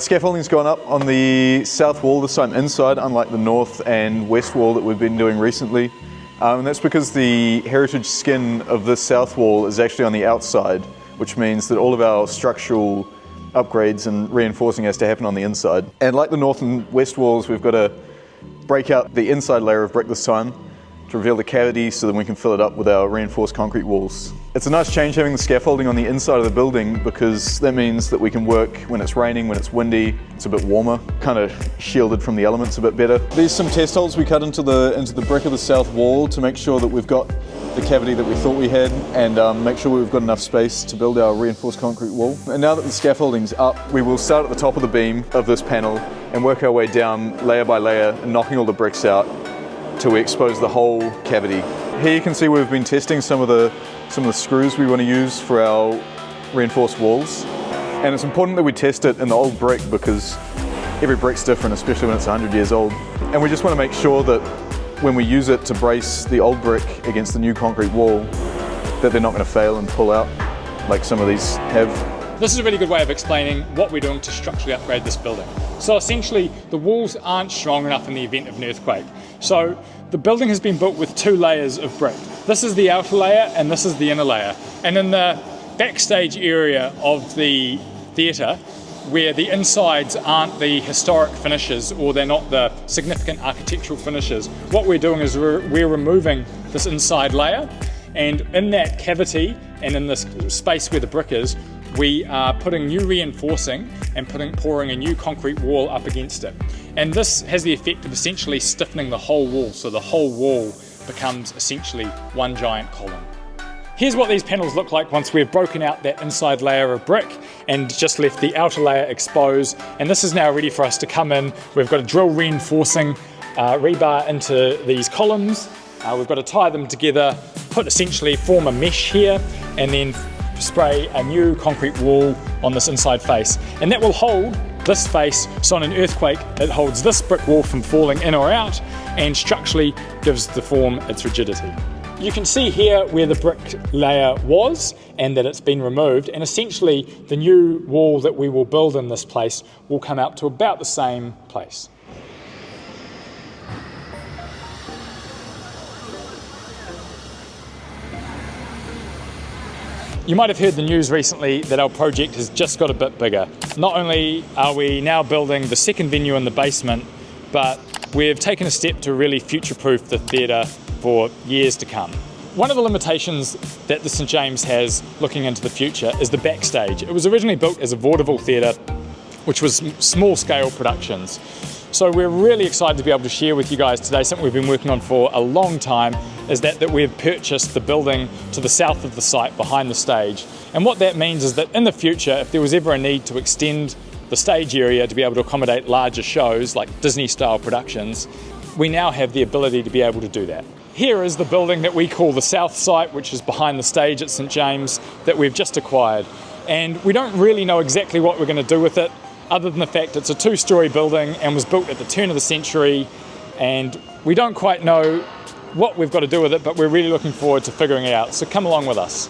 Scaffolding's gone up on the south wall, this time inside, unlike the north and west wall that we've been doing recently. And that's because the heritage skin of this south wall is actually on the outside, which means that all of our structural upgrades and reinforcing has to happen on the inside. And like the north and west walls, we've got to break out the inside layer of brick this time to reveal the cavity so that we can fill it up with our reinforced concrete walls. It's a nice change having the scaffolding on the inside of the building because that means that we can work when it's raining, when it's windy, it's a bit warmer, kind of shielded from the elements a bit better. These some test holes we cut into the brick of the south wall to make sure that we've got the cavity that we thought we had and make sure we've got enough space to build our reinforced concrete wall. And now that the scaffolding's up, we will start at the top of the beam of this panel and work our way down layer by layer and knocking all the bricks out till we expose the whole cavity. Here you can see we've been testing some of the screws we want to use for our reinforced walls. And it's important that we test it in the old brick because every brick's different, especially when it's 100 years old. And we just want to make sure that when we use it to brace the old brick against the new concrete wall, that they're not going to fail and pull out like some of these have. This is a really good way of explaining what we're doing to structurally upgrade this building. So essentially, the walls aren't strong enough in the event of an earthquake. So the building has been built with two layers of brick. This is the outer layer and this is the inner layer. And in the backstage area of the theatre, where the insides aren't the historic finishes or they're not the significant architectural finishes, what we're doing is we're removing this inside layer, and in that cavity and in this space where the brick is, we are putting new reinforcing and pouring a new concrete wall up against it. And this has the effect of essentially stiffening the whole wall, so the whole wall becomes essentially one giant column. Here's what these panels look like once we've broken out that inside layer of brick and just left the outer layer exposed. And this is now ready for us to come in. We've got to drill reinforcing rebar into these columns. We've got to tie them together, form a mesh here, and then spray a new concrete wall on this inside face. And that will hold this face, so on an earthquake, it holds this brick wall from falling in or out and structurally gives the form its rigidity. You can see here where the brick layer was and that it's been removed, and essentially the new wall that we will build in this place will come out to about the same place. You might have heard the news recently that our project has just got a bit bigger. Not only are we now building the second venue in the basement, but we've taken a step to really future-proof the theatre for years to come. One of the limitations that the St James has looking into the future is the backstage. It was originally built as a vaudeville theatre, which was small-scale productions. So we're really excited to be able to share with you guys today something we've been working on for a long time, is that we've purchased the building to the south of the site behind the stage. And what that means is that in the future, if there was ever a need to extend the stage area to be able to accommodate larger shows like Disney-style productions, we now have the ability to be able to do that. Here is the building that we call the south site, which is behind the stage at St James, that we've just acquired. And we don't really know exactly what we're going to do with it, other than the fact it's a two-storey building and was built at the turn of the century, and we don't quite know what we've got to do with it, but we're really looking forward to figuring it out. So come along with us.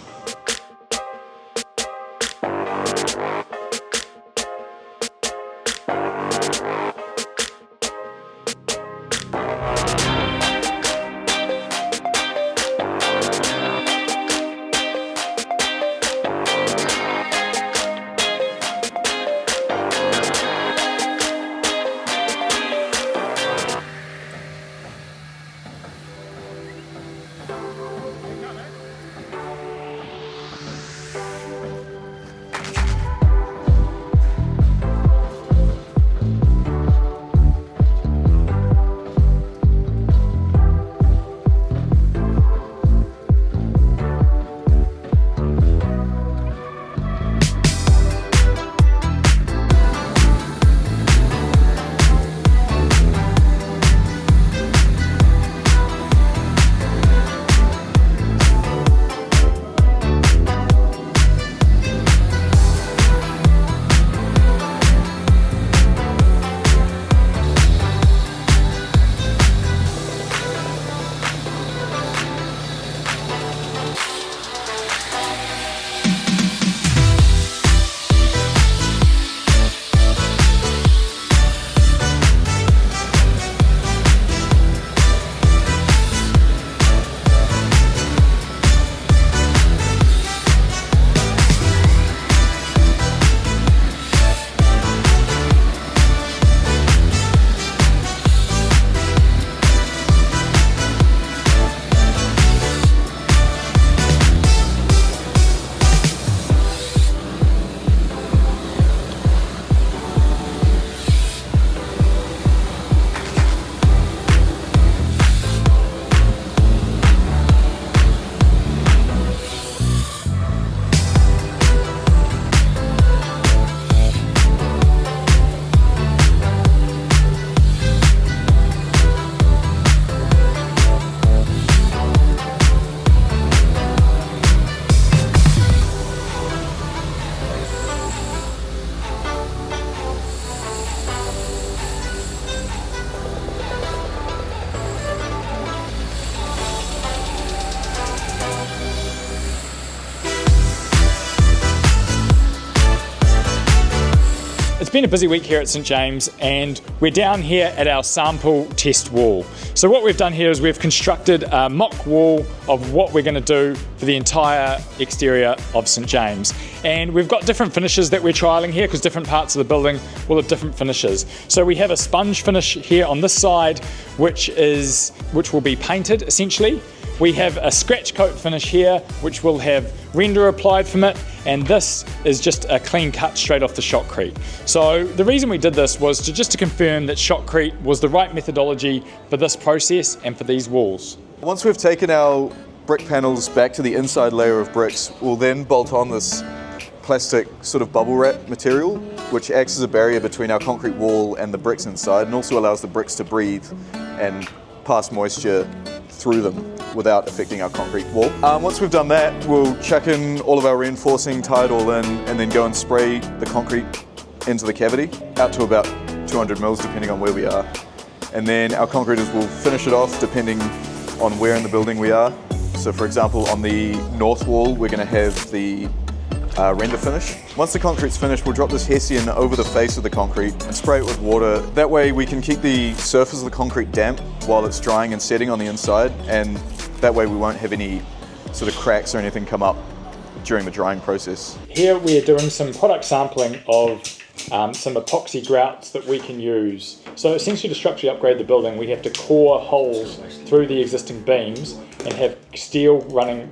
it's been a busy week here at St James, and we're down here at our sample test wall. So what we've done here is we've constructed a mock wall of what we're going to do for the entire exterior of St James. And we've got different finishes that we're trialling here because different parts of the building will have different finishes. So we have a sponge finish here on this side, which will be painted essentially. We have a scratch coat finish here, which will have render applied from it, and this is just a clean cut straight off the shotcrete. So the reason we did this was just to confirm that shotcrete was the right methodology for this process and for these walls. Once we've taken our brick panels back to the inside layer of bricks, we'll then bolt on this plastic sort of bubble wrap material, which acts as a barrier between our concrete wall and the bricks inside, and also allows the bricks to breathe and pass moisture through them without affecting our concrete wall. Once we've done that, we'll chuck in all of our reinforcing, tie it all in, and then go and spray the concrete into the cavity, out to about 200 mils depending on where we are. And then our concreters will finish it off depending on where in the building we are. So for example, on the north wall, we're going to have the render finish. Once the concrete's finished, we'll drop this Hessian over the face of the concrete and spray it with water. That way we can keep the surface of the concrete damp while it's drying and setting on the inside, and that way we won't have any sort of cracks or anything come up during the drying process. Here we're doing some product sampling of some epoxy grouts that we can use. So essentially to structurally upgrade the building, we have to core holes through the existing beams and have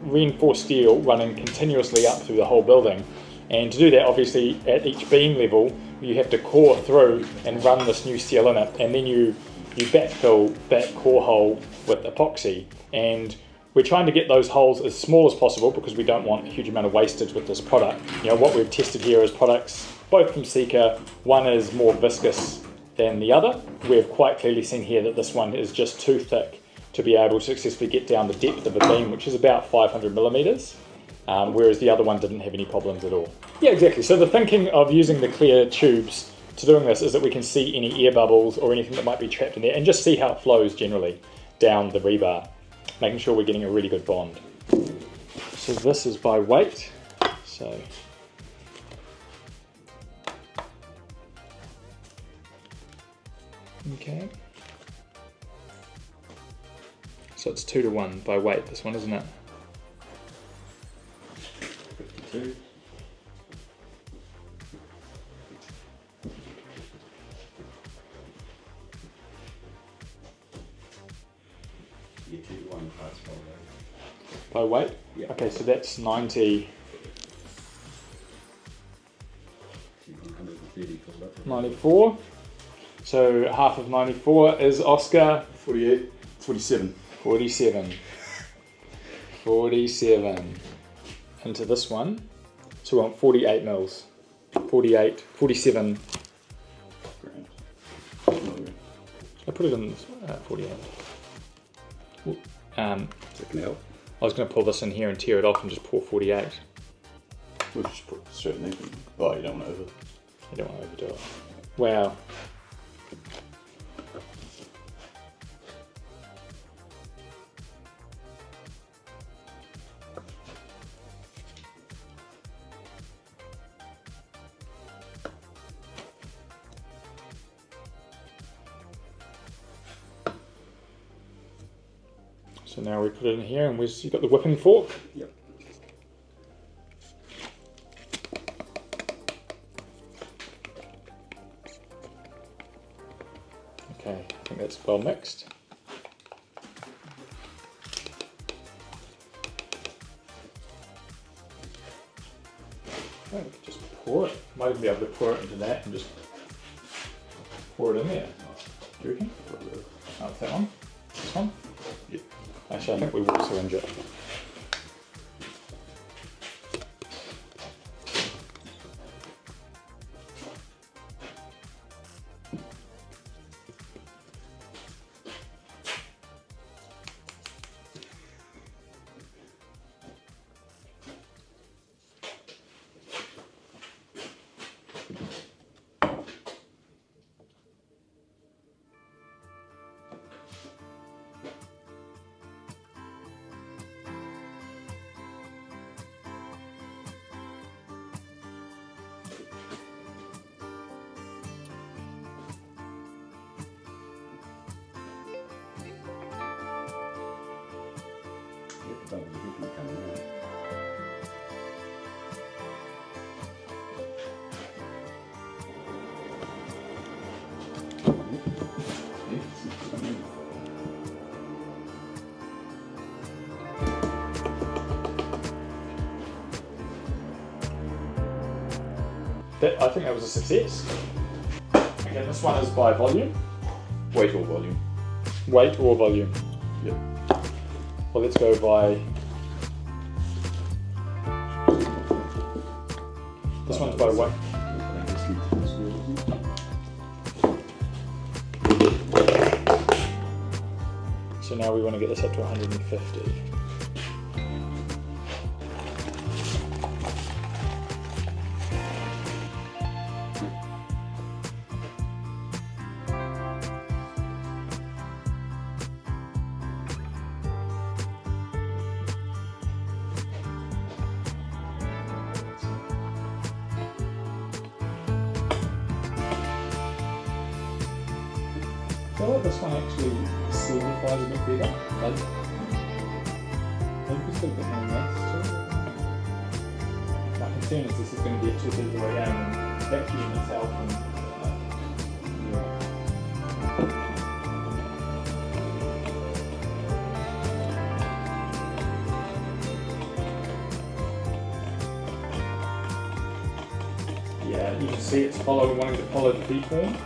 reinforced steel running continuously up through the whole building. And to do that, obviously at each beam level, you have to core through and run this new steel in it, and then you backfill that core hole with epoxy. And we're trying to get those holes as small as possible because we don't want a huge amount of wastage with this product. You know, what we've tested here is products both from Sika. One is more viscous than the other. We've quite clearly seen here that this one is just too thick to be able to successfully get down the depth of a beam, which is about 500 millimeters, whereas the other one didn't have any problems at all. Yeah, exactly. So the thinking of using the clear tubes to doing this is that we can see any air bubbles or anything that might be trapped in there and just see how it flows generally down the rebar, making sure we're getting a really good bond. So this is by weight. So okay. So it's 2-to-1 by weight, this one, isn't it? 52. Yeah, 2-to-1 parts by weight. By weight? Yeah. Okay, so that's 90, 130 comes up to 94. So half of 94 is Oscar. 48, 47. 47. 47 into this one. So we want 48 mils. 48, 47. grand. I put it in 48. That can help. I was going to pull this in here and tear it off and just pour 48. We'll just put certain things. Oh, you don't want to over. I don't want to overdo it. Wow. So now we put it in here, and you've got the whipping fork. Yep. Okay, I think that's well mixed. Oh, we could just pour it. Might even be able to pour it into that and just pour it in there. Do you reckon? Oh, it's that one? This one? Yep. Actually, I think we will syringe it. I think that was a success. Okay, this one is by volume. Weight or volume? Weight or volume? Yep. Well, let's go by... This one's by weight. So now we want to get this up to 150. I feel like this one actually solidifies a bit better. Like, maybe just a bit more mass to it. My concern is this is going to get 2/3 of the way down and vacuum itself and yeah, you can see it's wanting to follow the P-form.